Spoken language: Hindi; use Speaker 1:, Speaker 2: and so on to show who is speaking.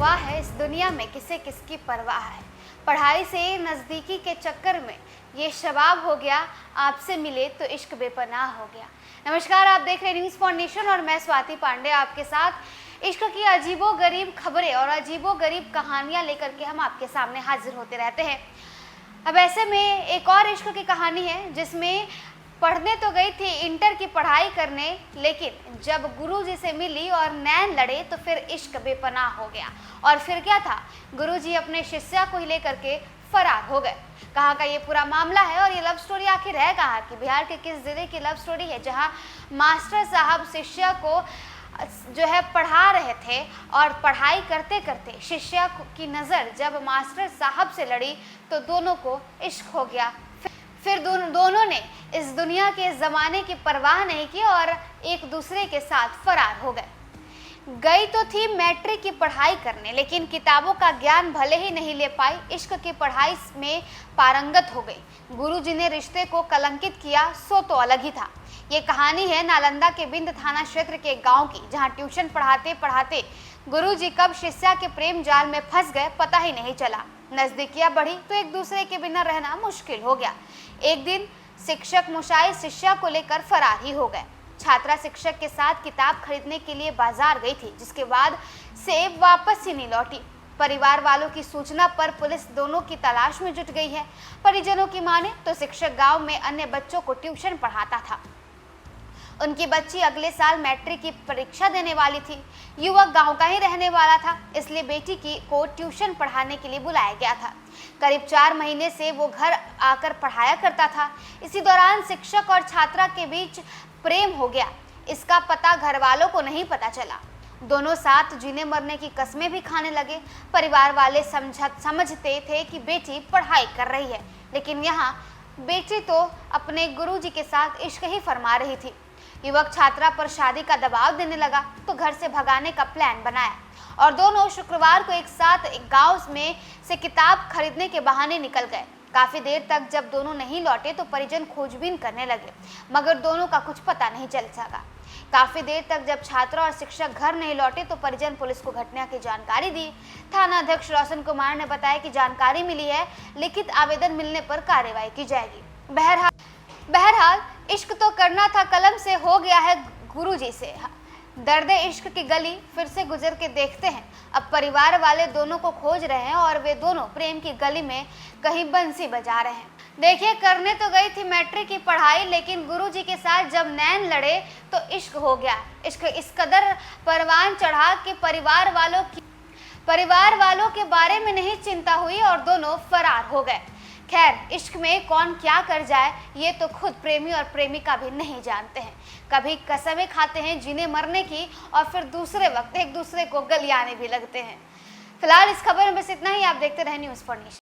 Speaker 1: परवाह है इस दुनिया में किसे किसकी परवाह है। पढ़ाई से नज़दीकी के चक्कर में ये शबाब हो गया, आपसे मिले तो इश्क बेपनाह हो गया। नमस्कार, आप देख रहे न्यूज़ फॉर नेशन और मैं स्वाति पांडे आपके साथ इश्क की अजीबो गरीब खबरें और अजीबो गरीब कहानियां लेकर के हम आपके सामने हाजिर होते रहते हैं। अब ऐसे में एक और इश्क की कहानी है जिसमें पढ़ने तो गई थी इंटर की पढ़ाई करने, लेकिन जब गुरुजी से मिली और नैन लड़े तो फिर इश्क बेपनाह हो गया। और फिर क्या था, गुरुजी अपने शिष्या को ही लेकर के फरार हो गए। कहाँ का ये पूरा मामला है और ये लव स्टोरी आखिर है कहाँ की, बिहार के किस जिले की लव स्टोरी है जहाँ मास्टर साहब शिष्या को जो है पढ़ा रहे थे और पढ़ाई करते करते शिष्या की नज़र जब मास्टर साहब से लड़ी तो दोनों को इश्क हो गया। फिर दोनों ने इस दुनिया के ज़माने की परवाह नहीं की और एक दूसरे के साथ फरार हो गए। गई तो थी मैट्रिक की पढ़ाई करने, लेकिन किताबों का ज्ञान भले ही नहीं ले पाई, इश्क की पढ़ाई में पारंगत हो गई। गुरुजी ने रिश्ते को कलंकित किया सो तो अलग ही था। ये कहानी है नालंदा के बिंद थाना क्षेत्र के गांव की, जहां ट्यूशन पढ़ाते पढ़ाते गुरुजी कब शिष्या के प्रेम जाल में फंस गए पता ही नहीं चला। नजदीकियां बढ़ी तो एक दूसरे के बिना रहना मुश्किल हो गया। एक दिन शिक्षक मुशाहिद शिष्या को लेकर फरार ही हो गए। छात्रा शिक्षक के साथ किताब खरीदने के लिए बाजार गई थी, जिसके बाद से वापस ही नहीं लौटी। परिवार वालों की सूचना पर पुलिस दोनों की तलाश में जुट गई है। परिजनों की माने तो शिक्षक गांव में अन्य बच्चों को ट्यूशन पढ़ाता था। उनकी बच्ची अगले साल मैट्रिक की परीक्षा देने वाली थी। युवक गांव का ही रहने वाला था, इसलिए बेटी को ट्यूशन पढ़ाने के लिए बुलाया गया था। करीब 4 महीने से वो घर आकर पढ़ाया करता था। इसी दौरान शिक्षक और छात्रा के बीच प्रेम हो गया। इसका पता घर वालों को नहीं पता चला। दोनों साथ जीने मरने की कस्में भी खाने लगे। परिवार वाले समझते थे कि बेटी पढ़ाई कर रही है, लेकिन यहाँ बेटी तो अपने गुरुजी के साथ इश्क ही फरमा रही थी। युवक छात्रा पर शादी का दबाव देने लगा तो घर से भगाने का प्लान बनाया और दोनों शुक्रवार को एक साथ एक गांव में से किताब खरीदने के बहाने निकल गए। काफी देर तक जब दोनों नहीं लौटे तो परिजन खोजबीन करने लगे, मगर दोनों का कुछ पता नहीं चल सका। काफी देर तक जब छात्रा और शिक्षक घर नहीं लौटे तो परिजन पुलिस को घटना की जानकारी दी। थाना अध्यक्ष रोशन कुमार ने बताया कि जानकारी मिली है, लिखित आवेदन मिलने पर कार्रवाई की जाएगी। बहरहाल इश्क तो करना था, कलम से हो गया है गुरुजी से। दर्द इश्क की गली फिर से गुजर के देखते हैं। अब परिवार वाले दोनों को खोज रहे हैं और वे दोनों प्रेम की गली में कहीं बंसी बजा रहे हैं। देखिए, करने तो गई थी मैट्रिक की पढ़ाई, लेकिन गुरुजी के साथ जब नैन लड़े तो इश्क हो गया। इश्क इस कदर परवान चढ़ा कि परिवार वालों के बारे में नहीं चिंता हुई और दोनों फरार हो गए। खैर, इश्क में कौन क्या कर जाए ये तो खुद प्रेमी और प्रेमिका भी नहीं जानते हैं। कभी कसमें खाते हैं जीने मरने की और फिर दूसरे वक्त एक दूसरे को गलियाने भी लगते हैं। फिलहाल इस खबर में बस इतना ही। आप देखते रहें न्यूज़ फॉर नेशन।